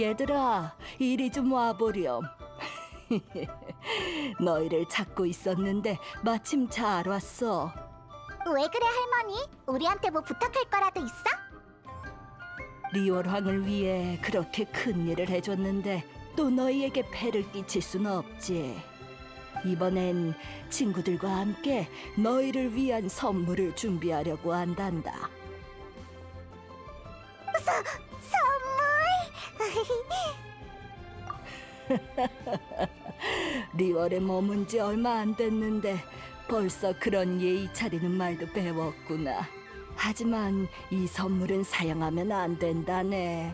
얘들아, 이리 좀 와보렴. 너희를 찾고 있었는데 마침 잘 왔어. 왜 그래, 할머니? 우리한테 뭐 부탁할 거라도 있어? 리월황을 위해 그렇게 큰 일을 해줬는데 또 너희에게 폐를 끼칠 순 없지. 이번엔 친구들과 함께 너희를 위한 선물을 준비하려고 한단다. 선물? 리월에 머문 지 얼마 안 됐는데 벌써 그런 예의 차리는 말도 배웠구나. 하지만 이 선물은 사용하면 안 된다네.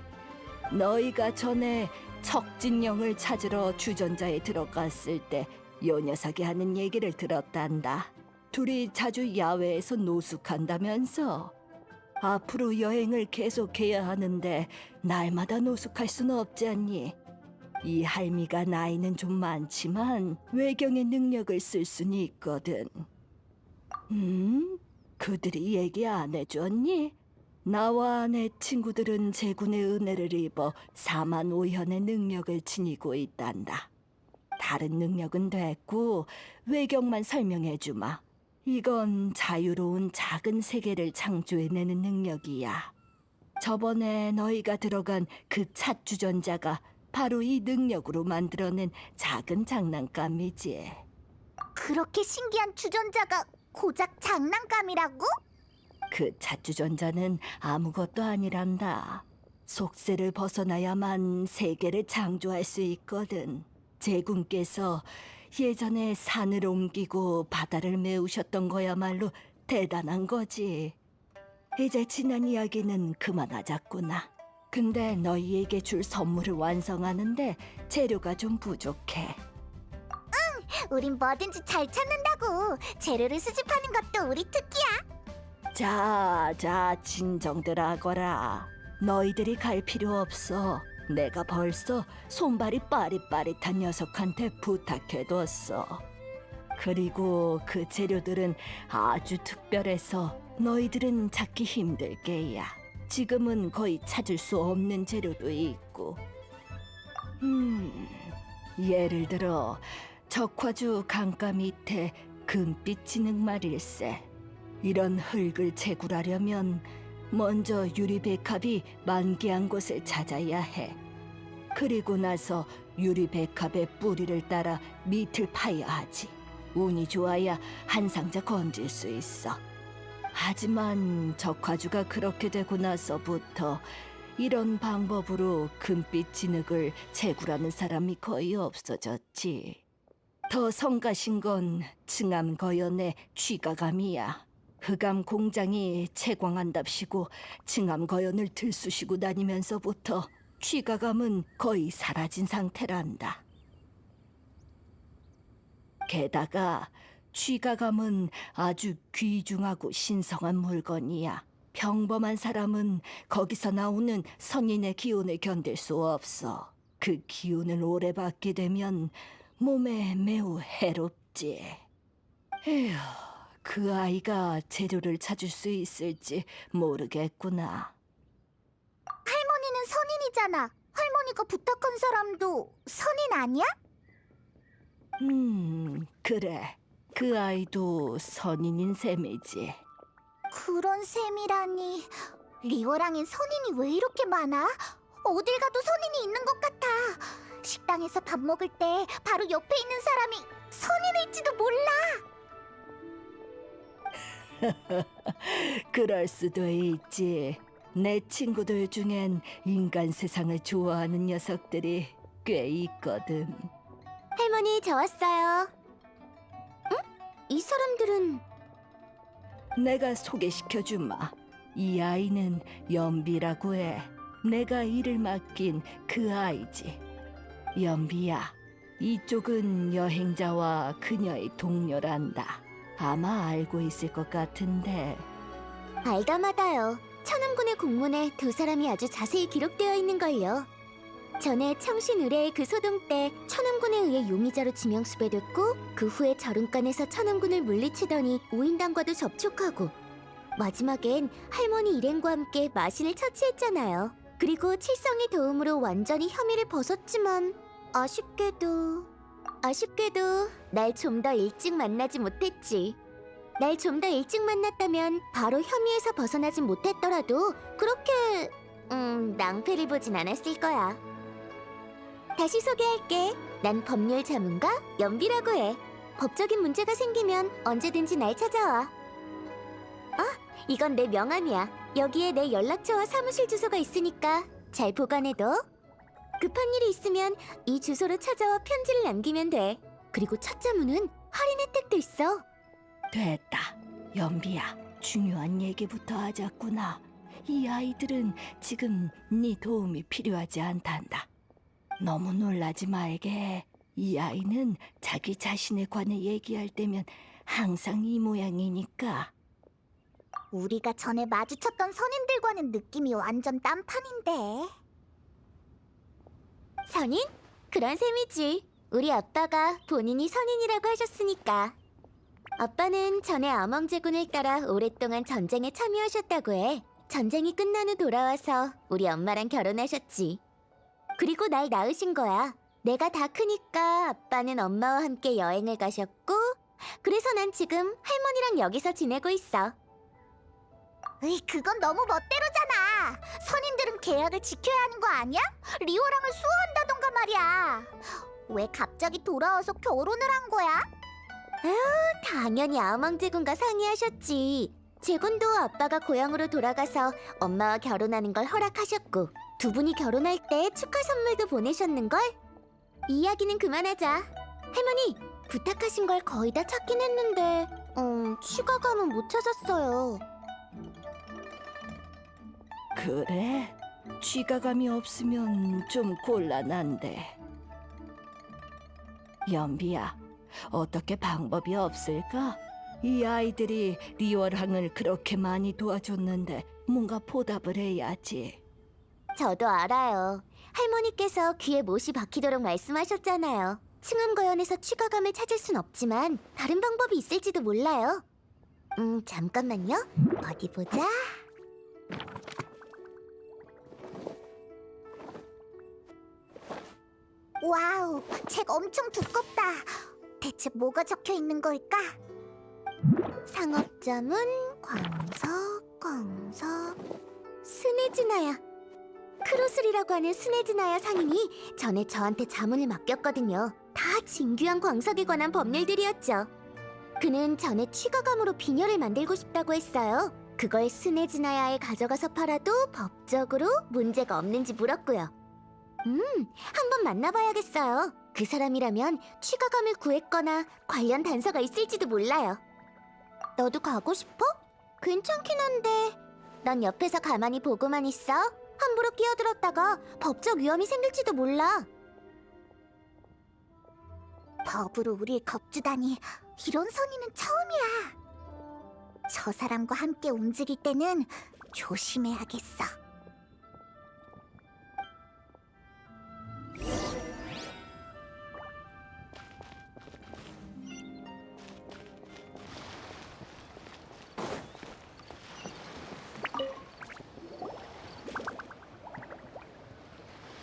너희가 전에 척진령을 찾으러 주전자에 들어갔을 때 요 녀석이 하는 얘기를 들었단다. 둘이 자주 야외에서 노숙한다면서. 앞으로 여행을 계속해야 하는데 날마다 노숙할 수는 없지 않니? 이 할미가 나이는 좀 많지만 외경의 능력을 쓸 수는 있거든. 그들이 얘기 안 해줬니? 나와 내 친구들은 제군의 은혜를 입어 4만 5현의 능력을 지니고 있단다. 다른 능력은 됐고 외경만 설명해주마. 이건 자유로운 작은 세계를 창조해내는 능력이야. 저번에 너희가 들어간 그 찻주전자가 바로 이 능력으로 만들어낸 작은 장난감이지. 그렇게 신기한 주전자가 고작 장난감이라고? 그 찻주전자는 아무것도 아니란다. 속세를 벗어나야만 세계를 창조할 수 있거든. 제군께서 예전에 산을 옮기고 바다를 메우셨던 거야말로 대단한 거지. 이제 지난 이야기는 그만하자꾸나. 근데 너희에게 줄 선물을 완성하는데 재료가 좀 부족해. 우린 뭐든지 잘 찾는다고. 재료를 수집하는 것도 우리 특기야. 자, 진정들 하거라. 너희들이 갈 필요 없어. 내가 벌써 손발이 빠릿빠릿한 녀석한테 부탁해뒀어. 그리고 그 재료들은 아주 특별해서 너희들은 찾기 힘들 게야. 지금은 거의 찾을 수 없는 재료도 있고. 예를 들어 적화주 강가 밑에 금빛 진흙 말일세. 이런 흙을 채굴하려면 먼저 유리백합이 만개한 곳을 찾아야 해. 그리고 나서 유리백합의 뿌리를 따라 밑을 파야 하지. 운이 좋아야 한 상자 건질 수 있어. 하지만 적화주가 그렇게 되고 나서부터 이런 방법으로 금빛 진흙을 채굴하는 사람이 거의 없어졌지. 더 성가신 건 층암거연의 취가감이야. 흑암 공장이 채광한답시고 층암거연을 들쑤시고 다니면서부터 취가감은 거의 사라진 상태란다. 게다가 취가감은 아주 귀중하고 신성한 물건이야. 평범한 사람은 거기서 나오는 선인의 기운을 견딜 수 없어. 그 기운을 오래 받게 되면 몸에 매우 해롭지. 에휴, 그 아이가 재료를 찾을 수 있을지 모르겠구나. 할머니는 선인이잖아. 할머니가 부탁한 사람도 선인 아니야? 그래. 그 아이도 선인인 셈이지. 그런 셈이라니. 리워랑엔 선인이 왜 이렇게 많아? 어딜 가도 선인이 있는 것 같아. 식당에서 밥 먹을 때 바로 옆에 있는 사람이 선인일지도 몰라. 그럴 수도 있지. 내 친구들 중엔 인간 세상을 좋아하는 녀석들이 꽤 있거든. 할머니, 저 왔어요. 응? 이 사람들은... 내가 소개시켜주마. 이 아이는 연비라고 해. 내가 일을 맡긴 그 아이지. 연비야, 이쪽은 여행자와 그녀의 동료란다. 아마 알고 있을 것 같은데. 알다마다요. 천음군의 공문에 두 사람이 아주 자세히 기록되어 있는걸요. 전에 청신 의뢰의 그 소동 때 천음군에 의해 용의자로 지명수배됐고, 그 후에 저름간에서 천음군을 물리치더니 우인당과도 접촉하고, 마지막엔 할머니 일행과 함께 마신을 처치했잖아요. 그리고 칠성의 도움으로 완전히 혐의를 벗었지만 아쉽게도 날 좀 더 일찍 만나지 못했지. 날 좀 더 일찍 만났다면 바로 혐의에서 벗어나진 못했더라도 그렇게 낭패를 보진 않았을 거야. 다시 소개할게. 난 법률 자문가 연비라고 해. 법적인 문제가 생기면 언제든지 날 찾아와. 이건 내 명함이야. 여기에 내 연락처와 사무실 주소가 있으니까 잘 보관해둬. 급한 일이 있으면 이 주소로 찾아와 편지를 남기면 돼. 그리고 첫 자문은 할인 혜택도 있어. 됐다. 연비야, 중요한 얘기부터 하자꾸나. 이 아이들은 지금 네 도움이 필요하지 않단다. 너무 놀라지 말게. 이 아이는 자기 자신에 관해 얘기할 때면 항상 이 모양이니까. 우리가 전에 마주쳤던 선인들과는 느낌이 완전 딴판인데. 선인? 그런 셈이지. 우리 아빠가 본인이 선인이라고 하셨으니까. 아빠는 전에 암왕제군을 따라 오랫동안 전쟁에 참여하셨다고 해. 전쟁이 끝난 후 돌아와서 우리 엄마랑 결혼하셨지. 그리고 날 낳으신 거야. 내가 다 크니까 아빠는 엄마와 함께 여행을 가셨고, 그래서 난 지금 할머니랑 여기서 지내고 있어. 으이, 그건 너무 멋대로잖아. 선인들은 계약을 지켜야 하는 거 아니야? 리오랑을 수호한다던가 말이야. 왜 갑자기 돌아와서 결혼을 한 거야? 당연히 암왕제군과 상의하셨지. 제군도 아빠가 고향으로 돌아가서 엄마와 결혼하는 걸 허락하셨고, 두 분이 결혼할 때 축하 선물도 보내셨는걸? 이야기는 그만하자. 할머니, 부탁하신 걸 거의 다 찾긴 했는데 취가감은 못 찾았어요. 그래? 취가감이 없으면 좀 곤란한데. 연비야, 어떻게 방법이 없을까? 이 아이들이 리월항을 그렇게 많이 도와줬는데 뭔가 보답을 해야지. 저도 알아요. 할머니께서 귀에 못이 박히도록 말씀하셨잖아요. 층암거연에서 취가감을 찾을 순 없지만 다른 방법이 있을지도 몰라요. 잠깐만요. 어디 보자. 와우, 책 엄청 두껍다. 대체 뭐가 적혀 있는 걸까? 상업자문, 광석, 스네즈나야. 크로슬이라고 하는 스네즈나야 상인이 전에 저한테 자문을 맡겼거든요. 다 진귀한 광석에 관한 법률들이었죠. 그는 전에 취가감으로 비녀를 만들고 싶다고 했어요. 그걸 스네즈나야에 가져가서 팔아도 법적으로 문제가 없는지 물었고요. 한번 만나봐야겠어요. 그 사람이라면 취가감을 구했거나 관련 단서가 있을지도 몰라요. 너도 가고 싶어? 괜찮긴 한데 넌 옆에서 가만히 보고만 있어. 함부로 끼어들었다가 법적 위험이 생길지도 몰라. 법으로 우릴 겁주다니, 이런 선의는 처음이야. 저 사람과 함께 움직일 때는 조심해야겠어.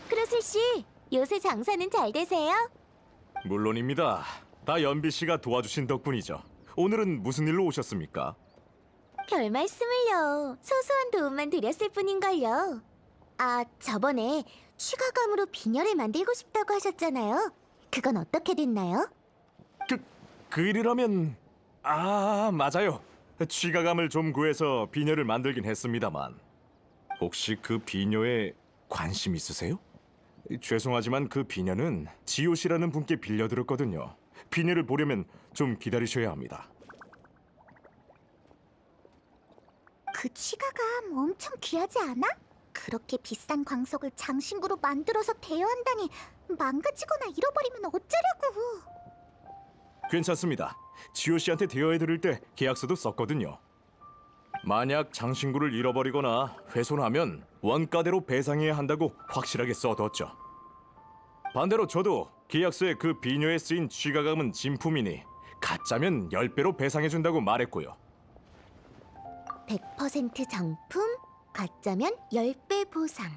크로슬 씨, 요새 장사는 잘 되세요? 물론입니다. 다 연비 씨가 도와주신 덕분이죠. 오늘은 무슨 일로 오셨습니까? 별 말씀을요. 소소한 도움만 드렸을 뿐인걸요. 아, 저번에 취가감으로 비녀를 만들고 싶다고 하셨잖아요. 그건 어떻게 됐나요? 그 일이라면 맞아요. 취가감을 좀 구해서 비녀를 만들긴 했습니다만 혹시 그 비녀에 관심 있으세요? 죄송하지만 그 비녀는 지호 씨라는 분께 빌려들었거든요. 비녀를 보려면 좀 기다리셔야 합니다. 그 취가감 엄청 귀하지 않아? 그렇게 비싼 광석을 장신구로 만들어서 대여한다니, 망가지거나 잃어버리면 어쩌려고. 괜찮습니다. 지호 씨한테 대여해드릴 때 계약서도 썼거든요. 만약 장신구를 잃어버리거나 훼손하면 원가대로 배상해야 한다고 확실하게 써뒀죠. 반대로 저도 계약서에 그 비녀에 쓰인 취가감은 진품이니 가짜면 10배로 배상해준다고 말했고요. 100% 정품, 가짜면 10배 보상.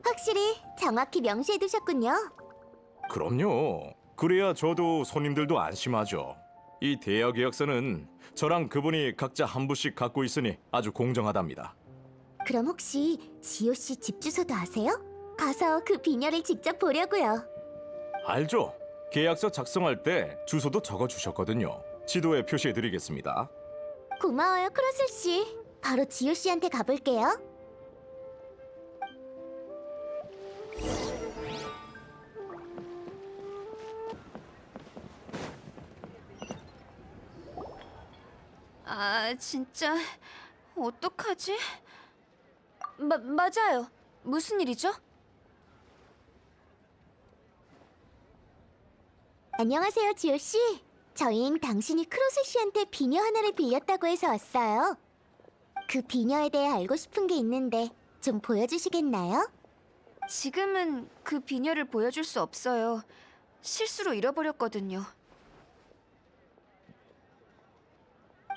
확실히 정확히 명시해 두셨군요. 그럼요. 그래야 저도 손님들도 안심하죠. 이 대여 계약서는 저랑 그분이 각자 한 부씩 갖고 있으니 아주 공정하답니다. 그럼 혹시 지호 씨 집 주소도 아세요? 가서 그 비녀를 직접 보려고요. 알죠? 계약서 작성할 때 주소도 적어 주셨거든요. 지도에 표시해 드리겠습니다. 고마워요, 크로슬 씨. 바로 지호 씨한테 가볼게요. 아, 진짜 어떡하지? 맞아요. 무슨 일이죠? 안녕하세요, 지호 씨. 저희는 당신이 크로슬 씨한테 비녀 하나를 빌렸다고 해서 왔어요. 그 비녀에 대해 알고 싶은 게 있는데 좀 보여주시겠나요? 지금은 그 비녀를 보여줄 수 없어요. 실수로 잃어버렸거든요.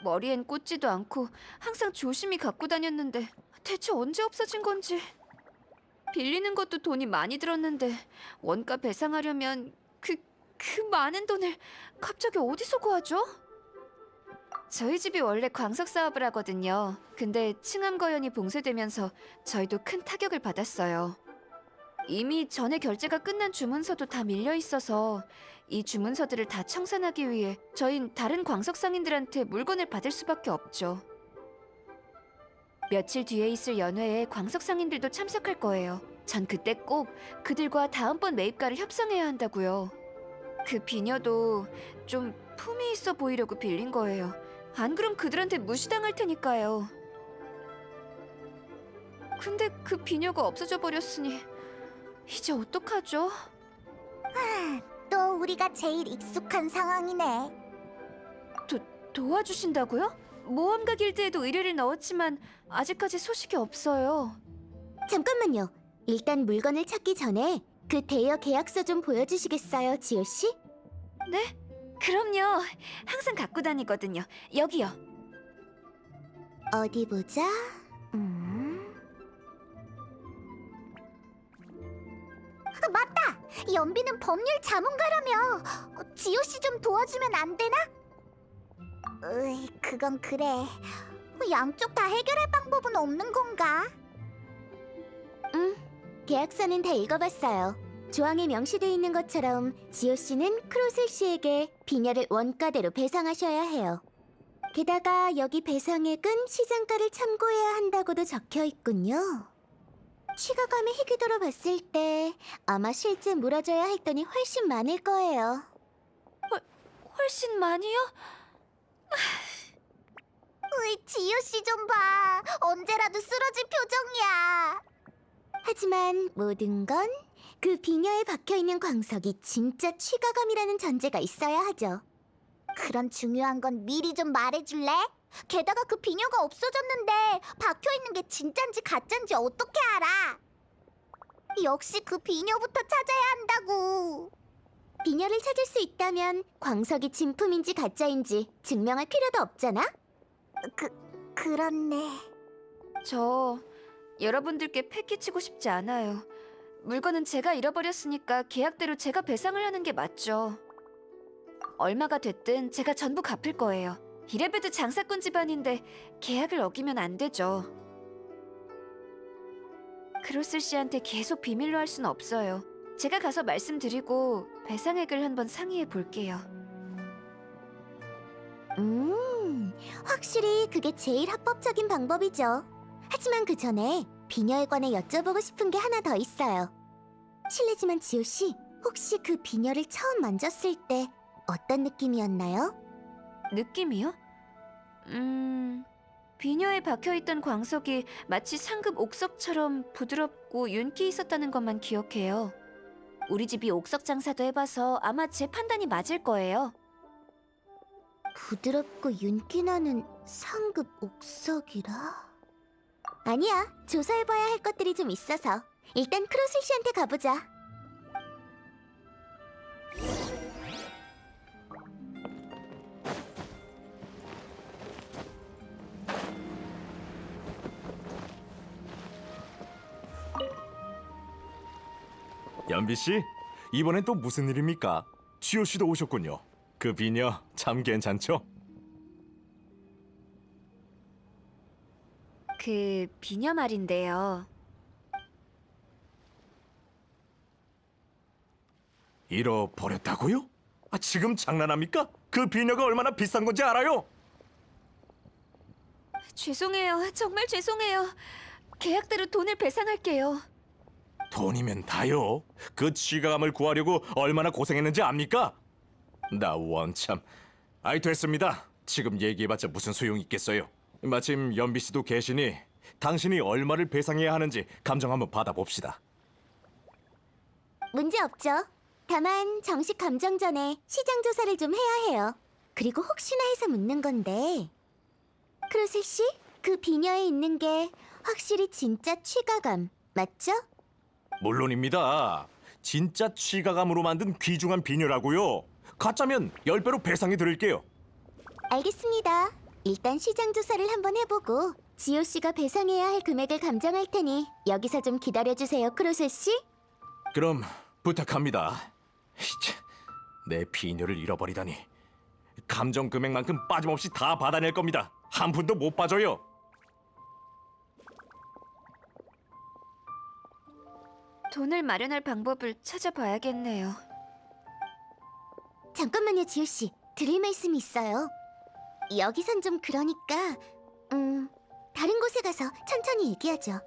머리엔 꽂지도 않고 항상 조심히 갖고 다녔는데 대체 언제 없어진 건지. 빌리는 것도 돈이 많이 들었는데 원가 배상하려면 그 많은 돈을 갑자기 어디서 구하죠? 저희 집이 원래 광석 사업을 하거든요. 근데 층암거연이 봉쇄되면서 저희도 큰 타격을 받았어요. 이미 전에 결제가 끝난 주문서도 다 밀려 있어서 이 주문서들을 다 청산하기 위해 저흰 다른 광석 상인들한테 물건을 받을 수밖에 없죠. 며칠 뒤에 있을 연회에 광석 상인들도 참석할 거예요. 전 그때 꼭 그들과 다음번 매입가를 협상해야 한다고요. 그 비녀도 좀 품이 있어 보이려고 빌린 거예요. 안 그럼 그들한테 무시당할 테니까요. 근데 그 비녀가 없어져 버렸으니 이제 어떡하죠? 또 우리가 제일 익숙한 상황이네. 도와주신다고요? 모험가 길드에도 의뢰를 넣었지만 아직까지 소식이 없어요. 잠깐만요. 일단 물건을 찾기 전에 그 대여 계약서 좀 보여주시겠어요, 지호 씨? 네? 그럼요. 항상 갖고 다니거든요. 여기요. 어디 보자. 맞다! 연비는 법률 자문가라며! 지호 씨 좀 도와주면 안 되나? 그건 그래. 양쪽 다 해결할 방법은 없는 건가? 계약서는 다 읽어봤어요. 조항에 명시돼 있는 것처럼 지호 씨는 크로슬 씨에게 비녀를 원가대로 배상하셔야 해요. 게다가 여기 배상액은 시장가를 참고해야 한다고도 적혀 있군요. 취가감의 희귀도로 봤을 때 아마 실제 물어줘야 할 돈이 훨씬 많을 거예요. 훨씬 많이요? 지효 씨 좀 봐. 언제라도 쓰러질 표정이야. 하지만 모든 건 그 비녀에 박혀있는 광석이 진짜 취가감이라는 전제가 있어야 하죠. 그럼 중요한 건 미리 좀 말해줄래? 게다가 그 비녀가 없어졌는데 박혀있는 게 진짠지 가짠지 어떻게 알아? 역시 그 비녀부터 찾아야 한다고. 비녀를 찾을 수 있다면 광석이 진품인지 가짜인지 증명할 필요도 없잖아? 그렇네. 저 여러분들께 패기치고 싶지 않아요. 물건은 제가 잃어버렸으니까 계약대로 제가 배상을 하는 게 맞죠. 얼마가 됐든 제가 전부 갚을 거예요. 이래봬도 장사꾼 집안인데 계약을 어기면 안 되죠. 크로슬 씨한테 계속 비밀로 할 수는 없어요. 제가 가서 말씀드리고 배상액을 한번 상의해 볼게요. 확실히 그게 제일 합법적인 방법이죠. 하지만 그 전에 비녀에 관해 여쭤보고 싶은 게 하나 더 있어요. 실례지만 지호 씨, 혹시 그 비녀를 처음 만졌을 때 어떤 느낌이었나요? 느낌이요? 비녀에 박혀있던 광석이 마치 상급 옥석처럼 부드럽고 윤기 있었다는 것만 기억해요. 우리 집이 옥석 장사도 해봐서 아마 제 판단이 맞을 거예요. 부드럽고 윤기 나는 상급 옥석이라? 아니야, 조사해봐야 할 것들이 좀 있어서 일단 크로슬 씨한테 가보자. 연비 씨, 이번엔 또 무슨 일입니까? 지호 씨도 오셨군요. 그 비녀 참 괜찮죠? 그 비녀 말인데요. 잃어버렸다고요? 아, 지금 장난합니까? 그 비녀가 얼마나 비싼 건지 알아요? 죄송해요. 정말 죄송해요. 계약대로 돈을 배상할게요. 돈이면 다요. 그 취가감을 구하려고 얼마나 고생했는지 압니까? 나 원참. 아이 됐습니다. 지금 얘기해봤자 무슨 소용이 있겠어요. 마침 연비 씨도 계시니 당신이 얼마를 배상해야 하는지 감정 한번 받아봅시다. 문제 없죠. 다만 정식 감정 전에 시장 조사를 좀 해야 해요. 그리고 혹시나 해서 묻는 건데, 크루슬 씨, 그 비녀에 있는 게 확실히 진짜 취가감 맞죠? 물론입니다. 진짜 취가감으로 만든 귀중한 비녀라고요. 가짜면 10배로 배상해 드릴게요. 알겠습니다. 일단 시장 조사를 한번 해보고 지호 씨가 배상해야 할 금액을 감정할 테니 여기서 좀 기다려주세요, 크루슬 씨. 그럼 부탁합니다. 내 비녀를 잃어버리다니. 감정 금액만큼 빠짐없이 다 받아낼 겁니다. 한 푼도 못 빠져요. 돈을 마련할 방법을 찾아봐야겠네요. 잠깐만요, 지호 씨. 드릴 말씀이 있어요. 여기선 좀 그러니까, 다른 곳에 가서 천천히 얘기하죠.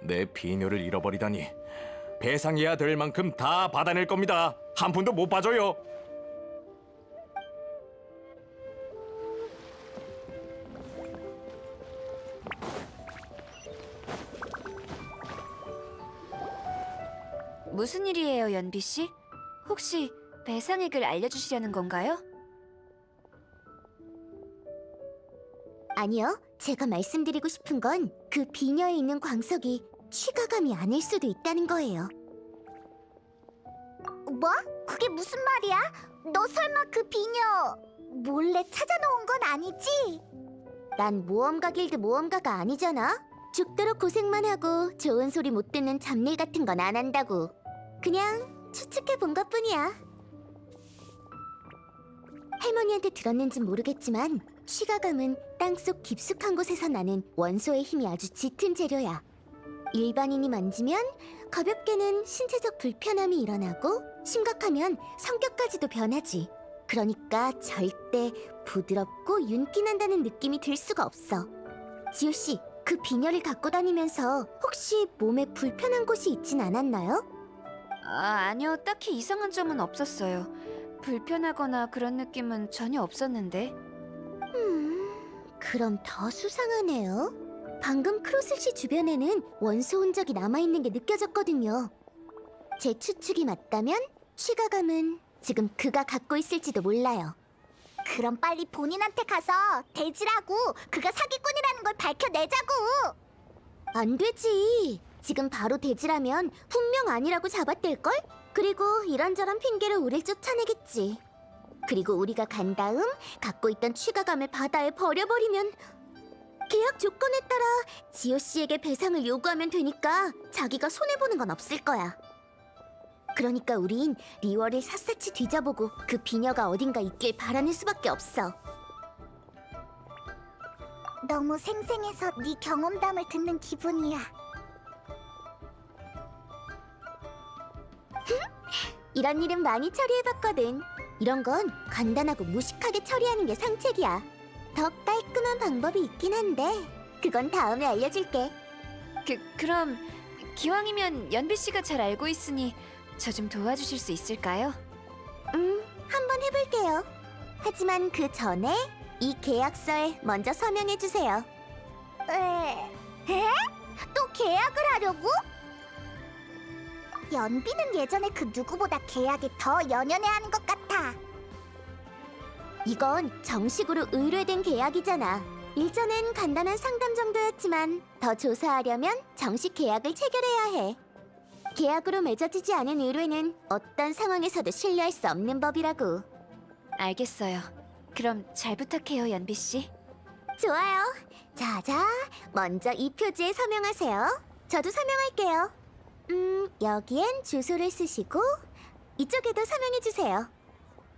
내 비녀를 잃어버리다니. 배상해야 될 만큼 다 받아낼 겁니다. 한 푼도 못 빠져요. 무슨 일이에요, 연비 씨? 혹시 배상액을 알려주시려는 건가요? 아니요, 제가 말씀드리고 싶은 건 그 비녀에 있는 광석이 취가감이 아닐 수도 있다는 거예요. 뭐? 그게 무슨 말이야? 너 설마 그 비녀 몰래 찾아놓은 건 아니지? 난 모험가 길드 모험가가 아니잖아. 죽도록 고생만 하고 좋은 소리 못 듣는 잡일 같은 건 안 한다고. 그냥 추측해 본 것뿐이야. 할머니한테 들었는진 모르겠지만 취가감은 땅속 깊숙한 곳에서 나는 원소의 힘이 아주 짙은 재료야. 일반인이 만지면 가볍게는 신체적 불편함이 일어나고 심각하면 성격까지도 변하지. 그러니까 절대 부드럽고 윤기 난다는 느낌이 들 수가 없어. 지호 씨, 그 비녀를 갖고 다니면서 혹시 몸에 불편한 곳이 있진 않았나요? 아니요. 딱히 이상한 점은 없었어요. 불편하거나 그런 느낌은 전혀 없었는데. 그럼 더 수상하네요. 방금 크로슬 씨 주변에는 원소 흔적이 남아있는 게 느껴졌거든요. 제 추측이 맞다면 취가감은 지금 그가 갖고 있을지도 몰라요. 그럼 빨리 본인한테 가서 대지라고 그가 사기꾼이라는 걸 밝혀내자고. 안 되지. 지금 바로 대지라면 분명 아니라고 잡아댈걸? 그리고 이런저런 핑계로 우릴 쫓아내겠지. 그리고 우리가 간 다음 갖고 있던 취가감을 바다에 버려버리면 계약 조건에 따라 지호 씨에게 배상을 요구하면 되니까 자기가 손해보는 건 없을 거야. 그러니까 우린 리월을 샅샅이 뒤져보고 그 비녀가 어딘가 있길 바라는 수밖에 없어. 너무 생생해서 네 경험담을 듣는 기분이야. 이런 일은 많이 처리해봤거든. 이런 건 간단하고 무식하게 처리하는 게 상책이야. 더 깔끔한 방법이 있긴 한데 그건 다음에 알려줄게. 그럼 기왕이면 연비 씨가 잘 알고 있으니 저 좀 도와주실 수 있을까요? 한번 해볼게요. 하지만 그 전에 이 계약서에 먼저 서명해주세요. 에? 또 계약을 하려고? 연비는 예전에 그 누구보다 계약에 더 연연해하는 것 같아. 이건 정식으로 의뢰된 계약이잖아. 일전엔 간단한 상담 정도였지만 더 조사하려면 정식 계약을 체결해야 해. 계약으로 맺어지지 않은 의뢰는 어떤 상황에서도 신뢰할 수 없는 법이라고. 알겠어요. 그럼 잘 부탁해요, 연비 씨. 좋아요. 자자, 먼저 이 표지에 서명하세요. 저도 서명할게요. 여기엔 주소를 쓰시고 이쪽에도 서명해주세요.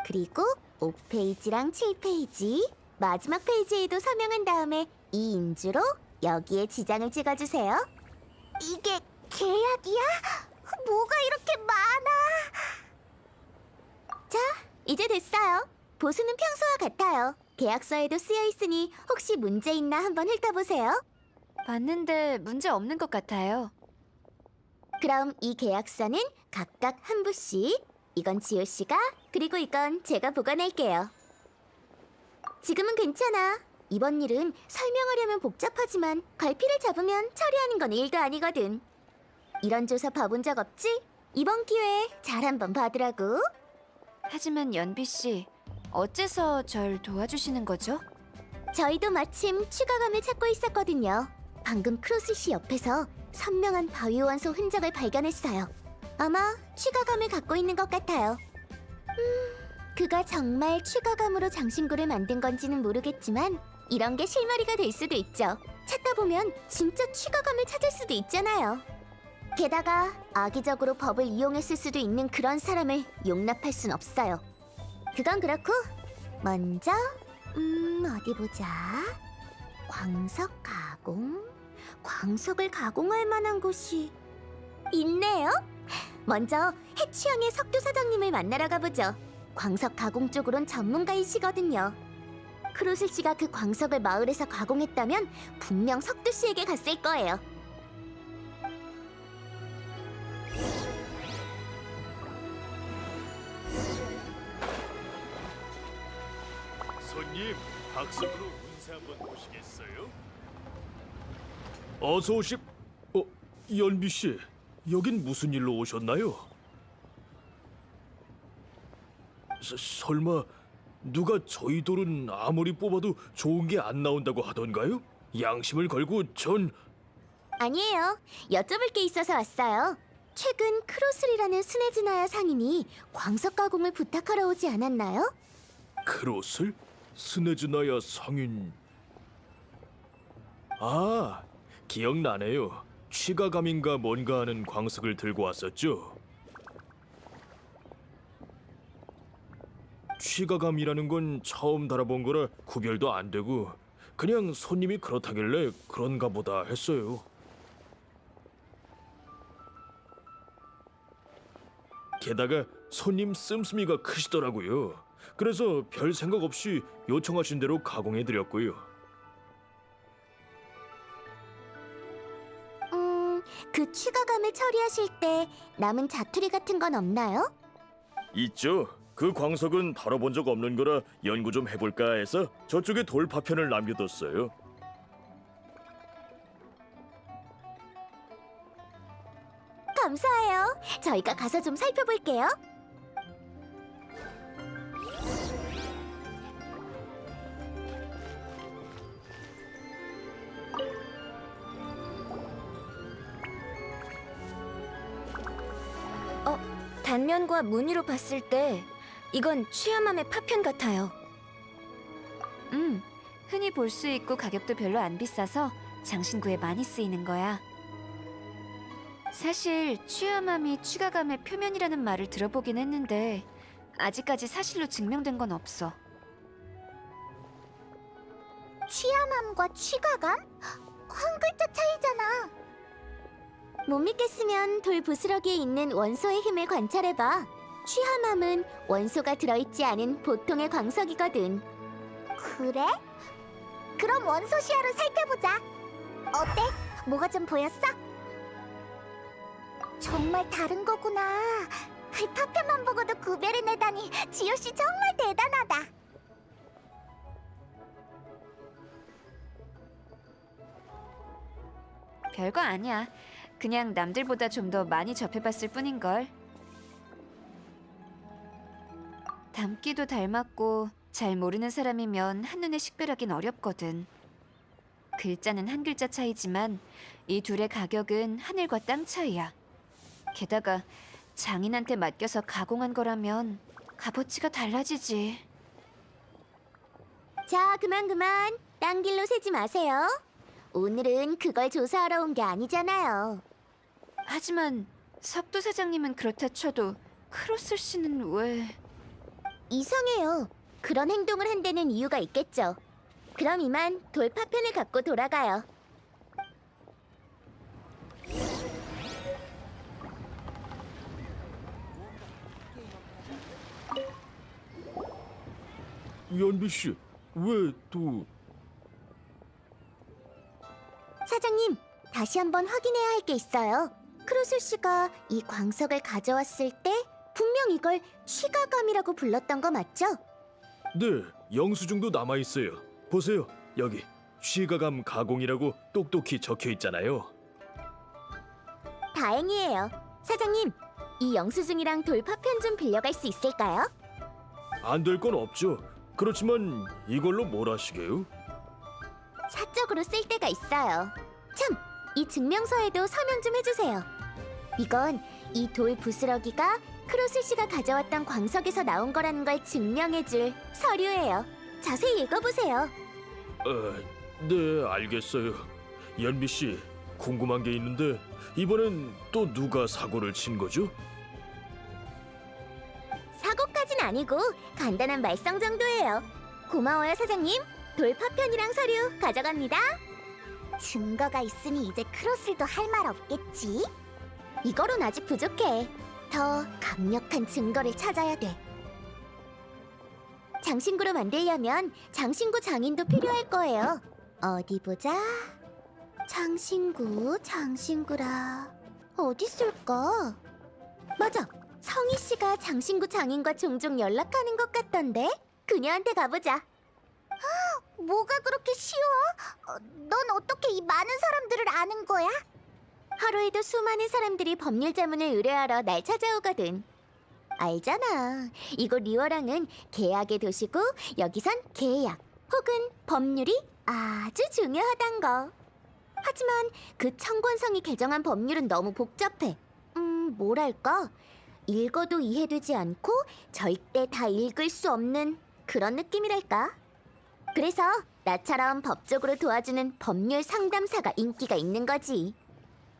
그리고 5페이지랑 7페이지, 마지막 페이지에도 서명한 다음에 이 인주로 여기에 지장을 찍어주세요. 이게 계약이야? 뭐가 이렇게 많아? 자, 이제 됐어요. 보수는 평소와 같아요. 계약서에도 쓰여 있으니 혹시 문제 있나 한번 훑어보세요. 봤는데 문제 없는 것 같아요. 그럼 이 계약서는 각각 한 부씩. 이건 지호 씨가, 그리고 이건 제가 보관할게요. 지금은 괜찮아. 이번 일은 설명하려면 복잡하지만 갈피를 잡으면 처리하는 건 일도 아니거든. 이런 조사 봐본 적 없지? 이번 기회에 잘 한번 봐두라고. 하지만 연비 씨, 어째서 절 도와주시는 거죠? 저희도 마침 추가감을 찾고 있었거든요. 방금 크로스 씨 옆에서 선명한 바위원소 흔적을 발견했어요. 아마 추가감을 갖고 있는 것 같아요. 그가 정말 추가감으로 장신구를 만든 건지는 모르겠지만 이런 게 실마리가 될 수도 있죠. 찾다 보면 진짜 추가감을 찾을 수도 있잖아요. 게다가 악의적으로 법을 이용했을 수도 있는 그런 사람을 용납할 순 없어요. 그건 그렇고 먼저 어디 보자. 광석 가공? 광석을 가공할 만한 곳이 있네요. 먼저 해취형의 석두 사장님을 만나러 가보죠. 광석 가공 쪽으론 전문가이시거든요. 크로슬 씨가 그 광석을 마을에서 가공했다면 분명 석두 씨에게 갔을 거예요. 손님, 학습으로 운세 한번 보시겠어요? 어서 오십. 연비 씨, 여긴 무슨 일로 오셨나요? 설마 누가 저희 돌은 아무리 뽑아도 좋은 게 안 나온다고 하던가요? 양심을 걸고 전 아니에요. 여쭤볼 게 있어서 왔어요. 최근 크로슬이라는 스네즈나야 상인이 광석 가공을 부탁하러 오지 않았나요? 크로슬? 스네즈나야 상인. 아, 기억나네요. 취가감인가 뭔가 하는 광석을 들고 왔었죠. 취가감이라는 건 처음 달아본 거라 구별도 안 되고 그냥 손님이 그렇다길래 그런가 보다 했어요. 게다가 손님 씀씀이가 크시더라고요. 그래서 별 생각 없이 요청하신 대로 가공해드렸고요. 그 추가감을 처리하실 때 남은 자투리 같은 건 없나요? 있죠. 그 광석은 다뤄본 적 없는 거라 연구 좀 해볼까 해서 저쪽에 돌 파편을 남겨뒀어요. 감사해요. 저희가 가서 좀 살펴볼게요. 단면과 무늬로 봤을 때 이건 취함함의 파편 같아요. 흔히 볼 수 있고 가격도 별로 안 비싸서 장신구에 많이 쓰이는 거야. 사실 취함함이 취가감의 표면이라는 말을 들어보긴 했는데 아직까지 사실로 증명된 건 없어. 취함함과 취가감? 한 글자 차이잖아. 못 믿겠으면 돌 부스러기에 있는 원소의 힘을 관찰해봐. 취함함은 원소가 들어있지 않은 보통의 광석이거든. 그래? 그럼 원소 시야로 살펴보자. 어때? 뭐가 좀 보였어? 정말 다른 거구나. 파편만 보고도 구별을 내다니 지효 씨 정말 대단하다. 별거 아니야. 그냥 남들보다 좀 더 많이 접해봤을 뿐인걸. 닮기도 닮았고 잘 모르는 사람이면 한눈에 식별하긴 어렵거든. 글자는 한 글자 차이지만 이 둘의 가격은 하늘과 땅 차이야. 게다가 장인한테 맡겨서 가공한 거라면 값어치가 달라지지. 자, 그만. 딴 길로 새지 마세요. 오늘은 그걸 조사하러 온 게 아니잖아요. 하지만 섭도 사장님은 그렇다 쳐도 크로스 씨는 왜... 이상해요. 그런 행동을 한 데는 이유가 있겠죠. 그럼 이만 돌파편을 갖고 돌아가요. 연비 씨, 왜 또... 사장님, 다시 한번 확인해야 할 게 있어요. 크로슬 씨가 이 광석을 가져왔을 때 분명 이걸 취가감이라고 불렀던 거 맞죠? 네, 영수증도 남아 있어요. 보세요, 여기 취가감 가공이라고 똑똑히 적혀 있잖아요. 다행이에요. 사장님, 이 영수증이랑 돌파편 좀 빌려갈 수 있을까요? 안 될 건 없죠. 그렇지만 이걸로 뭘 하시게요? 사적으로 쓸 때가 있어요. 참, 이 증명서에도 서명 좀 해주세요. 이건 이 돌 부스러기가 크로슬 씨가 가져왔던 광석에서 나온 거라는 걸 증명해줄 서류예요. 자세히 읽어보세요. 네, 알겠어요. 연비 씨, 궁금한 게 있는데 이번엔 또 누가 사고를 친 거죠? 사고까진 아니고 간단한 말썽 정도예요. 고마워요, 사장님. 돌파편이랑 서류 가져갑니다. 증거가 있으니 이제 크로슬도 할 말 없겠지? 이거론 아직 부족해. 더 강력한 증거를 찾아야 돼. 장신구로 만들려면 장신구 장인도 필요할 거예요. 어디 보자. 장신구라. 어디 있을까? 맞아. 성희 씨가 장신구 장인과 종종 연락하는 것 같던데. 그녀한테 가보자. 뭐가 그렇게 쉬워? 넌 어떻게 이 많은 사람들을 아는 거야? 하루에도 수많은 사람들이 법률 자문을 의뢰하러 날 찾아오거든. 알잖아. 이곳 리워랑은 계약의 도시고 여기선 계약 혹은 법률이 아주 중요하단 거. 하지만 그 청권성이 개정한 법률은 너무 복잡해. 뭐랄까? 읽어도 이해되지 않고 절대 다 읽을 수 없는 그런 느낌이랄까? 그래서 나처럼 법적으로 도와주는 법률 상담사가 인기가 있는 거지.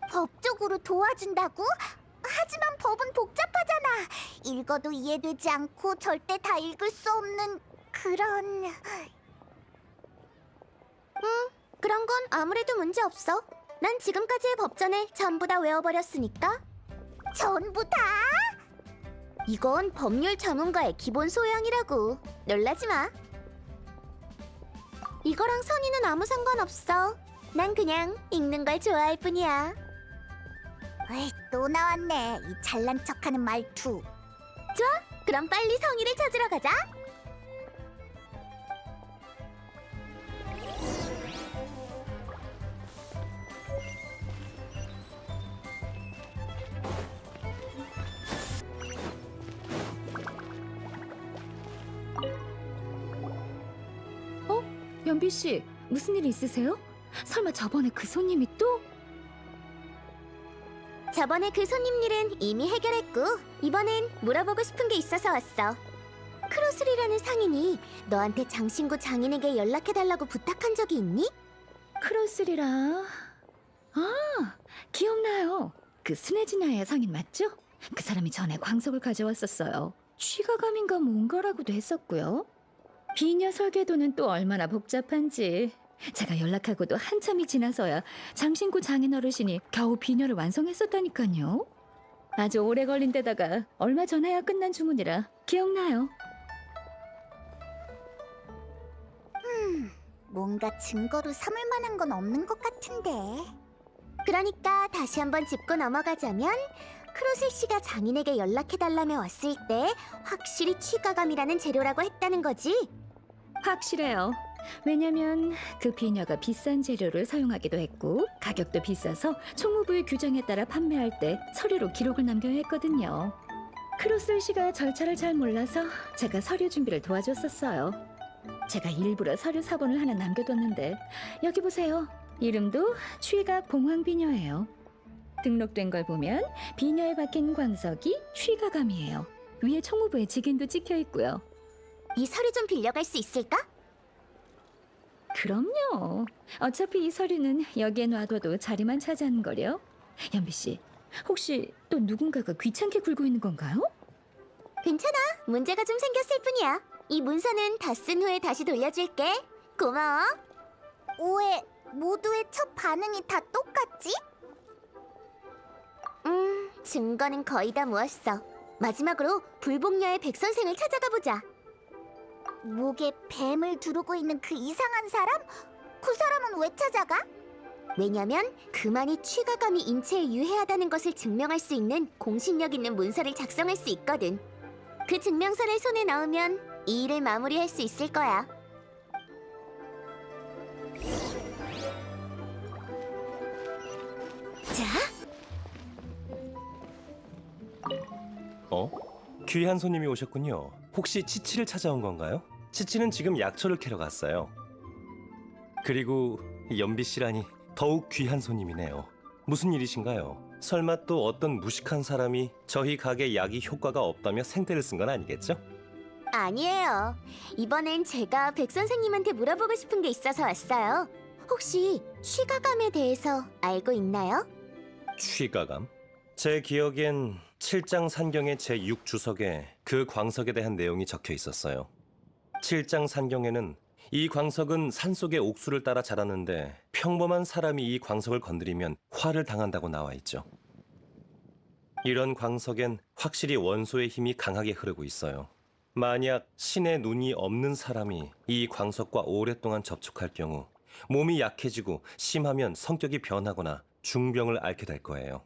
법적으로 도와준다고? 하지만 법은 복잡하잖아. 읽어도 이해되지 않고 절대 다 읽을 수 없는 그런... 그런 건 아무래도 문제 없어. 난 지금까지의 법전을 전부 다 외워버렸으니까. 전부 다? 이건 법률 전문가의 기본 소양이라고. 놀라지 마. 이거랑 선의는 아무 상관없어. 난 그냥 읽는 걸 좋아할 뿐이야. 에이, 또 나왔네. 이 잘난 척하는 말투. 좋아, 그럼 빨리 성의를 찾으러 가자. 연비 씨, 무슨 일 있으세요? 설마 저번에 그 손님이 또? 저번에 그 손님 일은 이미 해결했고 이번엔 물어보고 싶은 게 있어서 왔어. 크로슬이라는 상인이 너한테 장신구 장인에게 연락해달라고 부탁한 적이 있니? 크로슬이라. 아, 기억나요. 그 스네지나의 상인 맞죠? 그 사람이 전에 광석을 가져왔었어요. 취가감인가 뭔가라고도 했었고요. 비녀 설계도는 또 얼마나 복잡한지. 제가 연락하고도 한참이 지나서야 장신구 장인 어르신이 겨우 비녀를 완성했었다니까요. 아주 오래 걸린 데다가 얼마 전에야 끝난 주문이라 기억나요. 뭔가 증거로 삼을 만한 건 없는 것 같은데. 그러니까 다시 한번 짚고 넘어가자면 크로슬 씨가 장인에게 연락해달라며 왔을 때 확실히 취가감이라는 재료라고 했다는 거지? 확실해요. 왜냐면 그 비녀가 비싼 재료를 사용하기도 했고 가격도 비싸서 총무부의 규정에 따라 판매할 때 서류로 기록을 남겨야 했거든요. 크로슬 씨가 절차를 잘 몰라서 제가 서류 준비를 도와줬었어요. 제가 일부러 서류 사본을 하나 남겨뒀는데 여기 보세요. 이름도 취각 봉황비녀예요. 등록된 걸 보면 비녀에 박힌 광석이 취가감이에요. 위에 총무부의 직인도 찍혀 있고요. 이 서류 좀 빌려갈 수 있을까? 그럼요. 어차피 이 서류는 여기에 놔둬도 자리만 차지하는 거려. 연비 씨, 혹시 또 누군가가 귀찮게 굴고 있는 건가요? 괜찮아. 문제가 좀 생겼을 뿐이야. 이 문서는 다 쓴 후에 다시 돌려줄게. 고마워. 왜 모두의 첫 반응이 다 똑같지? 증거는 거의 다 모았어. 마지막으로 불복녀의 백 선생을 찾아가 보자. 목에 뱀을 두르고 있는 그 이상한 사람? 그 사람은 왜 찾아가? 왜냐면 그만이 취가감이 인체에 유해하다는 것을 증명할 수 있는 공신력 있는 문서를 작성할 수 있거든. 그 증명서를 손에 넣으면 이 일을 마무리할 수 있을 거야. 자, 귀한 손님이 오셨군요. 혹시 치치를 찾아온 건가요? 치치는 지금 약초를 캐러 갔어요. 그리고 연비 씨라니 더욱 귀한 손님이네요. 무슨 일이신가요? 설마 또 어떤 무식한 사람이 저희 가게 약이 효과가 없다며 생떼를 쓴 건 아니겠죠? 아니에요. 이번엔 제가 백 선생님한테 물어보고 싶은 게 있어서 왔어요. 혹시 취가감에 대해서 알고 있나요? 취가감? 제 기억엔 7장 산경의 제6주석에 그 광석에 대한 내용이 적혀 있었어요. 7장 산경에는 이 광석은 산속의 옥수를 따라 자라는데 평범한 사람이 이 광석을 건드리면 화를 당한다고 나와 있죠. 이런 광석엔 확실히 원소의 힘이 강하게 흐르고 있어요. 만약 신의 눈이 없는 사람이 이 광석과 오랫동안 접촉할 경우 몸이 약해지고 심하면 성격이 변하거나 중병을 앓게 될 거예요.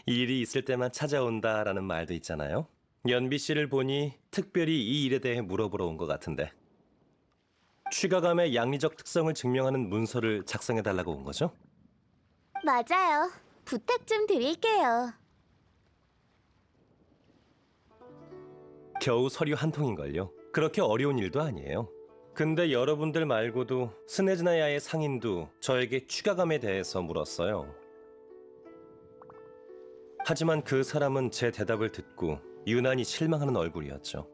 일이 있을 때만 찾아온다라는 말도 있잖아요. 연비 씨를 보니 특별히 이 일에 대해 물어보러 온 것 같은데. 취가감의 양리적 특성을 증명하는 문서를 작성해달라고 온 거죠? 맞아요. 부탁 좀 드릴게요. 겨우 서류 한 통인걸요. 그렇게 어려운 일도 아니에요. 근데 여러분들 말고도 스네즈나야의 상인도 저에게 취가감에 대해서 물었어요. 하지만 그 사람은 제 대답을 듣고 유난히 실망하는 얼굴이었죠.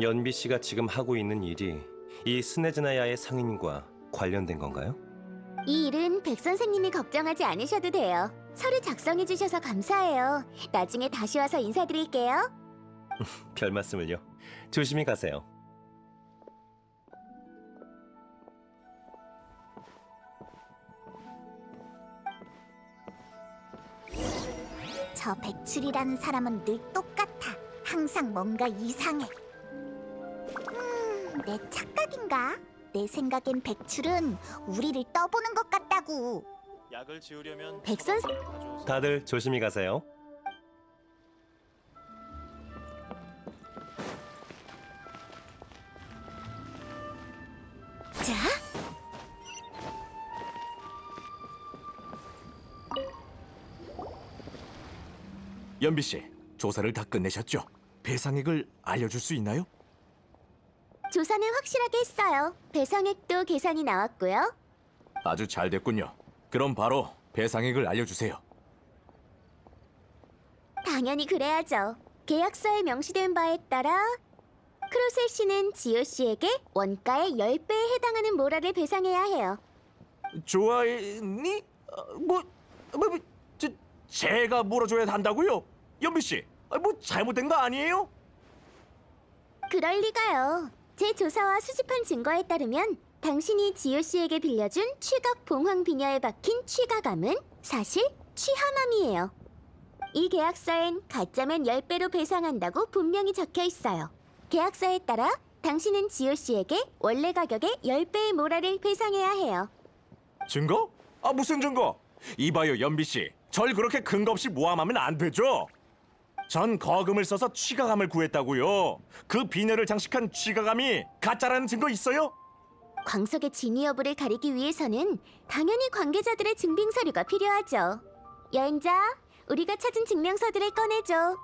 연비 씨가 지금 하고 있는 일이 이 스네즈나야의 상인과 관련된 건가요? 이 일은 백 선생님이 걱정하지 않으셔도 돼요. 서류 작성해 주셔서 감사해요. 나중에 다시 와서 인사드릴게요. 별 말씀을요. 조심히 가세요. 저 백출이라는 사람은 늘 똑같아. 항상 뭔가 이상해. 내 착각인가? 내 생각엔 백출은 우리를 떠보는 것 같다고. 약을 지우려면 백선 다들 조심히 가세요. 자, 연비 씨, 조사를 다 끝내셨죠? 배상액을 알려줄 수 있나요? 조사는 확실하게 했어요. 배상액도 계산이 나왔고요. 아주 잘 됐군요. 그럼 바로 배상액을 알려주세요. 당연히 그래야죠. 계약서에 명시된 바에 따라 크로셀 씨는 지오 씨에게 원가의 10배에 해당하는 모라를 배상해야 해요. 좋아했니? 제가 물어줘야 한다고요? 연비 씨, 뭐 잘못된 거 아니에요? 그럴 리가요. 제 조사와 수집한 증거에 따르면 당신이 지오 씨에게 빌려준 취각 봉황 비녀에 박힌 취가감은 사실 취하맘이에요. 이 계약서엔 가짜면 10배로 배상한다고 분명히 적혀 있어요. 계약서에 따라 당신은 지오 씨에게 원래 가격의 10배의 모라를 배상해야 해요. 증거? 무슨 증거? 이봐요, 연비 씨. 절 그렇게 근거 없이 모함하면 안 되죠. 전 거금을 써서 취가감을 구했다고요. 그 비녀를 장식한 취가감이 가짜라는 증거 있어요? 광석의 진위 여부를 가리기 위해서는 당연히 관계자들의 증빙 서류가 필요하죠. 여행자, 우리가 찾은 증명서들을 꺼내줘.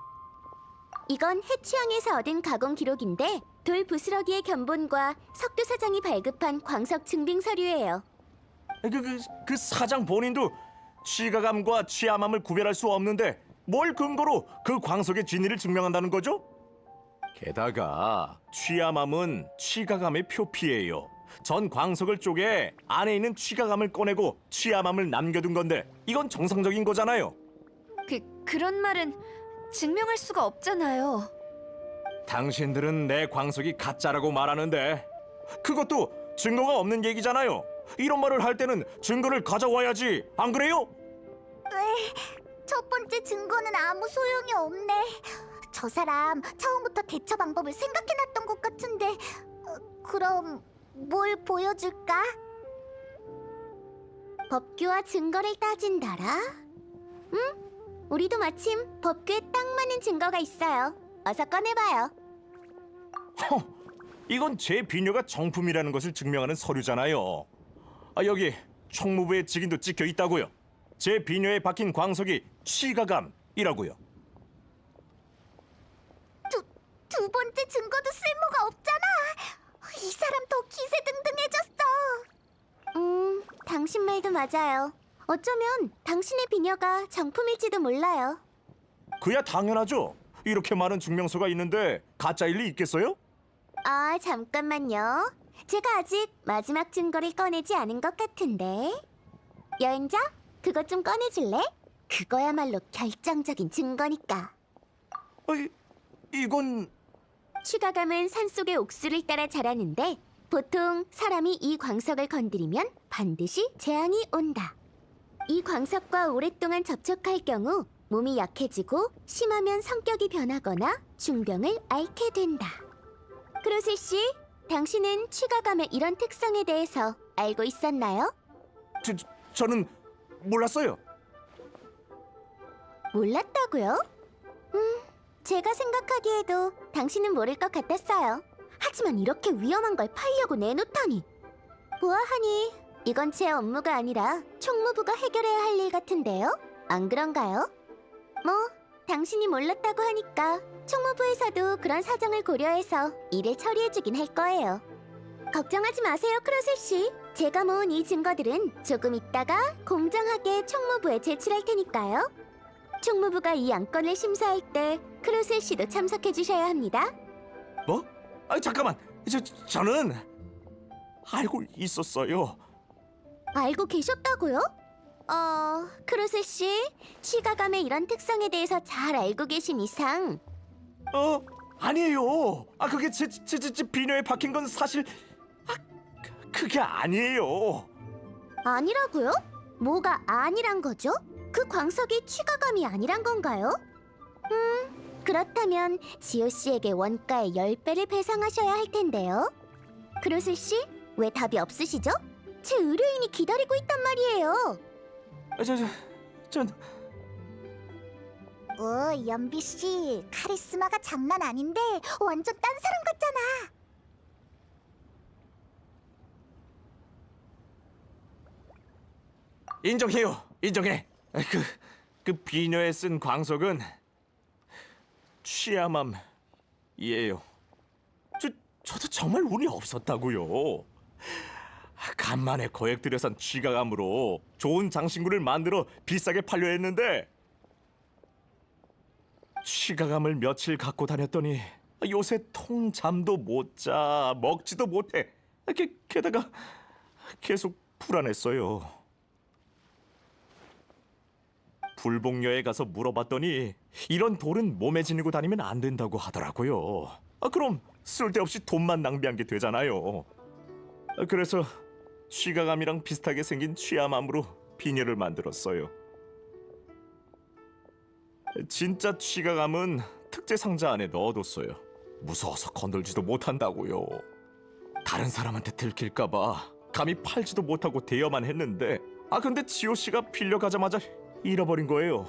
이건 해취항에서 얻은 가공 기록인데 돌 부스러기의 견본과 석두 사장이 발급한 광석 증빙 서류예요. 그 사장 본인도 취가감과 취함함을 구별할 수 없는데 뭘 근거로 그 광석의 진위를 증명한다는 거죠? 게다가 취암암은 취가감의 표피예요. 전 광석을 쪼개 안에 있는 취가감을 꺼내고 취암암을 남겨둔 건데 이건 정상적인 거잖아요. 그런 말은 증명할 수가 없잖아요. 당신들은 내 광석이 가짜라고 말하는데 그것도 증거가 없는 얘기잖아요. 이런 말을 할 때는 증거를 가져와야지, 안 그래요? 첫 번째 증거는 아무 소용이 없네. 저 사람 처음부터 대처 방법을 생각해놨던 것 같은데. 그럼 뭘 보여줄까? 법규와 증거를 따진다라? 응? 우리도 마침 법규에 딱 맞는 증거가 있어요. 어서 꺼내봐요. 이건 제 비녀가 정품이라는 것을 증명하는 서류잖아요. 여기 총무부의 직인도 찍혀 있다고요. 제 비녀에 박힌 광석이 취가감이라고요. 두 번째 증거도 쓸모가 없잖아. 이 사람 더 기세등등해졌어. 당신 말도 맞아요. 어쩌면 당신의 비녀가 정품일지도 몰라요. 그야 당연하죠. 이렇게 많은 증명서가 있는데 가짜일 리 있겠어요? 아, 잠깐만요. 제가 아직 마지막 증거를 꺼내지 않은 것 같은데. 여행자, 그것 좀 꺼내줄래? 그거야말로 결정적인 증거니까. 이건 취가감은 산속의 옥수를 따라 자라는데 보통 사람이 이 광석을 건드리면 반드시 재앙이 온다. 이 광석과 오랫동안 접촉할 경우 몸이 약해지고 심하면 성격이 변하거나 중병을 앓게 된다. 크로스 씨, 당신은 취가감의 이런 특성에 대해서 알고 있었나요? 저는 몰랐어요. 몰랐다고요? 제가 생각하기에도 당신은 모를 것 같았어요. 하지만 이렇게 위험한 걸 팔려고 내놓다니. 보아하니 이건 제 업무가 아니라 총무부가 해결해야 할 일 같은데요? 안 그런가요? 뭐, 당신이 몰랐다고 하니까 총무부에서도 그런 사정을 고려해서 일을 처리해주긴 할 거예요. 걱정하지 마세요, 크로셀 씨. 제가 모은 이 증거들은 조금 있다가 공정하게 총무부에 제출할 테니까요. 총무부가 이 안건을 심사할 때 크로셀 씨도 참석해 주셔야 합니다. 뭐? 잠깐만. 저는 알고 있었어요. 알고 계셨다고요? 크로셀 씨, 취가감의 이런 특성에 대해서 잘 알고 계신 이상 아니에요. 그게 제 비녀에 박힌 건 사실 그게 아니에요. 아니라고요? 뭐가 아니란 거죠? 그 광석이 취가감이 아니란 건가요? 그렇다면 지호 씨에게 원가의 10배를 배상하셔야 할 텐데요. 크로슬 씨, 왜 답이 없으시죠? 제 의뢰인이 기다리고 있단 말이에요. 전 연비 씨, 카리스마가 장난 아닌데 완전 딴 사람 같잖아. 인정해요. 인정해. 그 비녀에 쓴 광석은 취암암이에요. 저도 정말 운이 없었다고요. 간만에 거액 들여 산 취가감으로 좋은 장신구를 만들어 비싸게 팔려 했는데 취가감을 며칠 갖고 다녔더니 요새 통잠도 못 자, 먹지도 못해. 게다가 계속 불안했어요. 불복녀에 가서 물어봤더니 이런 돌은 몸에 지니고 다니면 안 된다고 하더라고요. 그럼 쓸데없이 돈만 낭비한 게 되잖아요. 그래서 취가감이랑 비슷하게 생긴 취암암으로 비녀를 만들었어요. 진짜 취가감은 특제 상자 안에 넣어뒀어요. 무서워서 건들지도 못한다고요. 다른 사람한테 들킬까봐 감히 팔지도 못하고 대여만 했는데 근데 지호 씨가 빌려가자마자 잃어버린 거예요.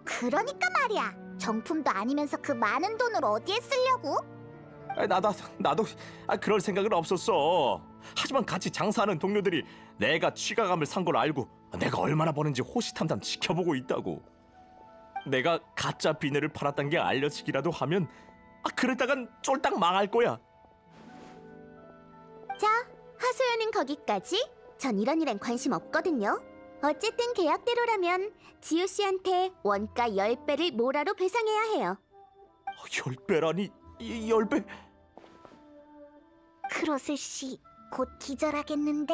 그러니까 말이야. 정품도 아니면서 그 많은 돈을 어디에 쓰려고? 나도 그럴 생각은 없었어. 하지만 같이 장사하는 동료들이 내가 취가감을 산 걸 알고 내가 얼마나 버는지 호시탐탐 지켜보고 있다고. 내가 가짜 비늘을 팔았단 게 알려지기라도 하면 그랬다간 쫄딱 망할 거야. 자, 하소연은 거기까지. 전 이런 일엔 관심 없거든요. 어쨌든 계약대로라면 지우 씨한테 원가 10배를 모라로 배상해야 해요. 10배라니, 10배? 크로스 씨, 곧 기절하겠는데.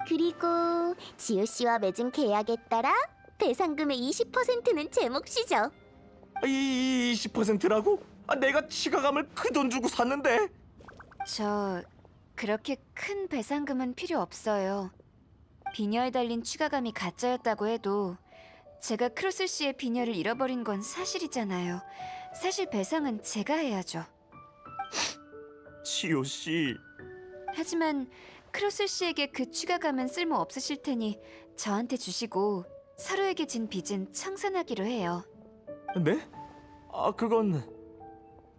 그리고 지효 씨와 맺은 계약에 따라 배상금의 20%는 제 몫이죠. 20%라고? 내가 치가감을 그 돈 주고 샀는데. 저 그렇게 큰 배상금은 필요 없어요. 비녀에 달린 취가감이 가짜였다고 해도 제가 크로스 씨의 비녀를 잃어버린 건 사실이잖아요. 사실 배상은 제가 해야죠. 지효 씨, 하지만 크로스 씨에게 그 취가감은 쓸모 없으실 테니 저한테 주시고 서로에게 진 빚은 청산하기로 해요. 네? 그건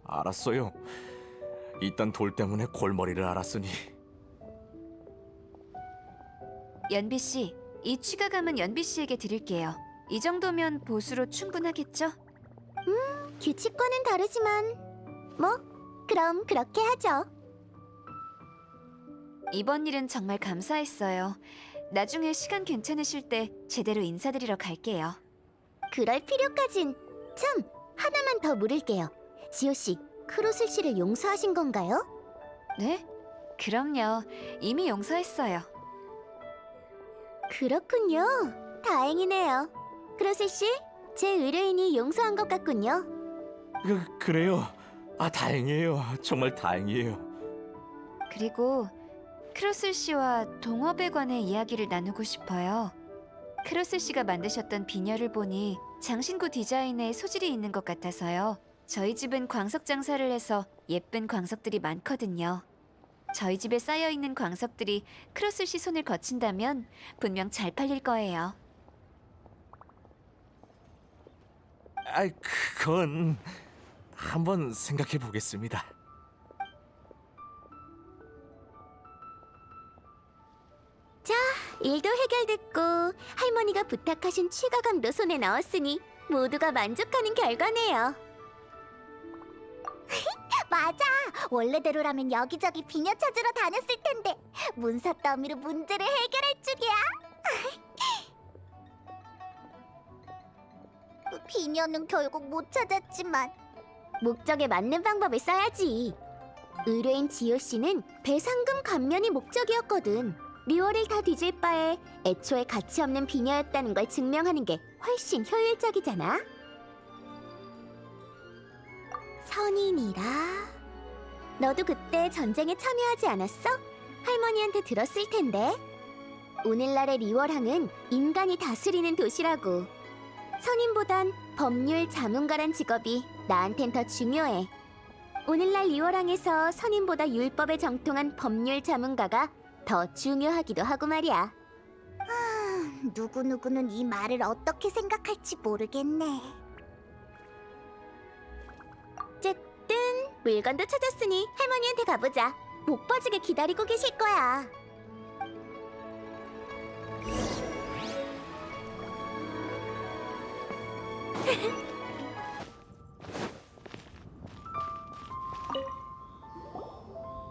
알았어요. 이딴 돌 때문에 골머리를 앓았으니. 연비 씨, 이 취가감은 연비 씨에게 드릴게요. 이 정도면 보수로 충분하겠죠? 규칙과는 다르지만 뭐 그럼 그렇게 하죠. 이번 일은 정말 감사했어요. 나중에 시간 괜찮으실 때 제대로 인사드리러 갈게요. 그럴 필요까진. 참, 하나만 더 물을게요. 지효 씨, 크로슬 씨를 용서하신 건가요? 네? 그럼요. 이미 용서했어요. 그렇군요. 다행이네요. 크로슬 씨, 제 의뢰인이 용서한 것 같군요. 그래요. 다행이에요. 정말 다행이에요. 그리고 크로슬 씨와 동업에 관해 이야기를 나누고 싶어요. 크로슬 씨가 만드셨던 비녀를 보니 장신구 디자인에 소질이 있는 것 같아서요. 저희 집은 광석 장사를 해서 예쁜 광석들이 많거든요. 저희 집에 쌓여 있는 광석들이 크로슬 씨 손을 거친다면 분명 잘 팔릴 거예요. 그건 한번 생각해 보겠습니다. 일도 해결됐고 할머니가 부탁하신 취가감도 손에 넣었으니 모두가 만족하는 결과네요. 맞아. 원래대로라면 여기저기 비녀 찾으러 다녔을 텐데 문서 더미로 문제를 해결할 줄이야. 비녀는 결국 못 찾았지만 목적에 맞는 방법을 써야지. 의뢰인 지효 씨는 배상금 감면이 목적이었거든. 리월을 다 뒤질 바에 애초에 가치 없는 비녀였다는 걸 증명하는 게 훨씬 효율적이잖아. 선인이라. 너도 그때 전쟁에 참여하지 않았어? 할머니한테 들었을 텐데. 오늘날의 리월항은 인간이 다스리는 도시라고. 선인보단 법률 자문가란 직업이 나한텐 더 중요해. 오늘날 리월항에서 선인보다 율법에 정통한 법률 자문가가 더 중요하기도 하고 말이야. 누구누구는 이 말을 어떻게 생각할지 모르겠네. 어쨌든 물건도 찾았으니 할머니한테 가보자. 목 빠지게 기다리고 계실 거야.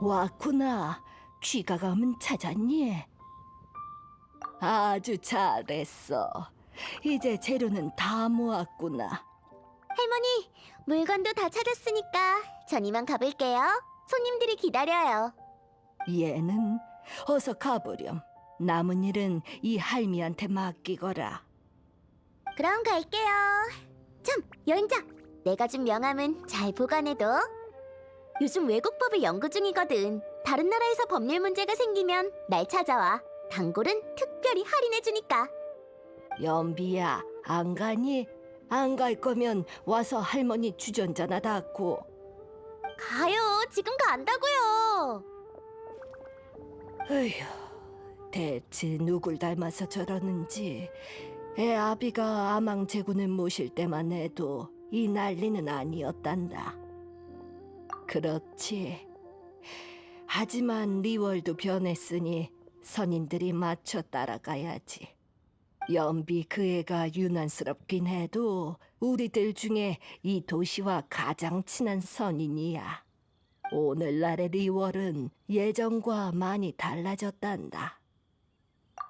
왔구나. 취가감은 찾았니? 아주 잘했어. 이제 재료는 다 모았구나. 할머니, 물건도 다 찾았으니까 전 이만 가볼게요. 손님들이 기다려요. 얘는 어서 가보렴. 남은 일은 이 할미한테 맡기거라. 그럼 갈게요. 참, 여행자. 내가 준 명함은 잘 보관해둬. 요즘 외국법을 연구 중이거든. 다른 나라에서 법률 문제가 생기면 날 찾아와. 단골은 특별히 할인해주니까. 연비야, 안 가니? 안 갈 거면 와서 할머니 주전자나 닦고. 가요. 지금 간다고요. 에휴, 대체 누굴 닮아서 저러는지. 애 아비가 아망제군을 모실 때만 해도 이 난리는 아니었단다. 그렇지. 하지만 리월도 변했으니 선인들이 맞춰 따라가야지. 연비 그 애가 유난스럽긴 해도 우리들 중에 이 도시와 가장 친한 선인이야. 오늘날의 리월은 예전과 많이 달라졌단다.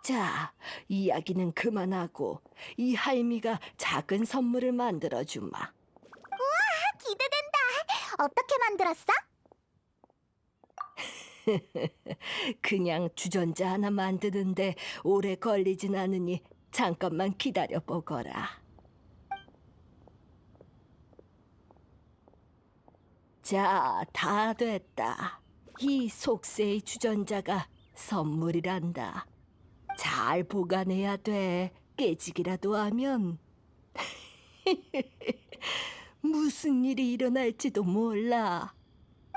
자, 이야기는 그만하고 이 할미가 작은 선물을 만들어 주마. 기대된다. 어떻게 만들었어? 그냥 주전자 하나 만드는데 오래 걸리진 않으니 잠깐만 기다려 보거라. 자, 다 됐다. 이 속세의 주전자가 선물이란다. 잘 보관해야 돼. 깨지기라도 하면 무슨 일이 일어날지도 몰라.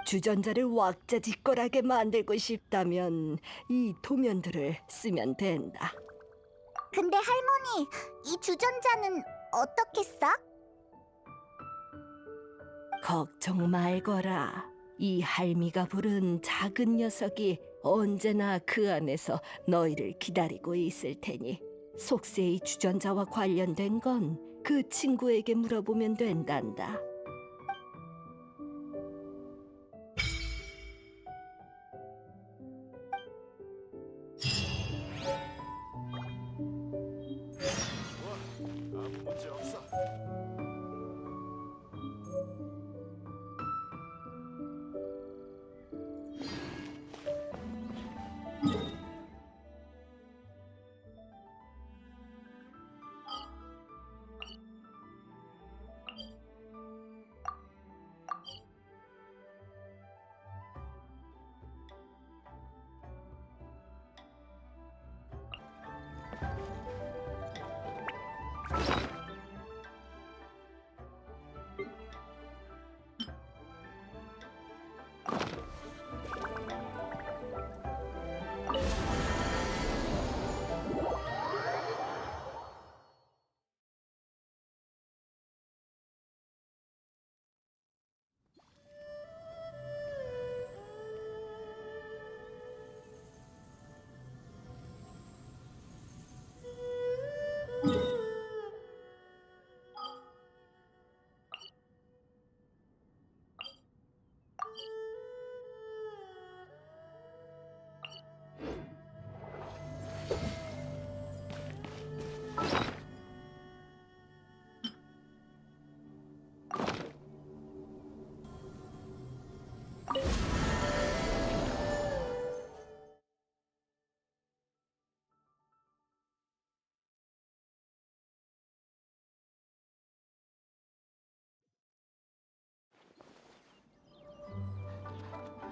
주전자를 왁자지껄하게 만들고 싶다면 이 도면들을 쓰면 된다. 근데 할머니, 이 주전자는 어떻게 써? 걱정 말거라. 이 할미가 부른 작은 녀석이 언제나 그 안에서 너희를 기다리고 있을 테니 속세의 주전자와 관련된 건 그 친구에게 물어보면 된단다.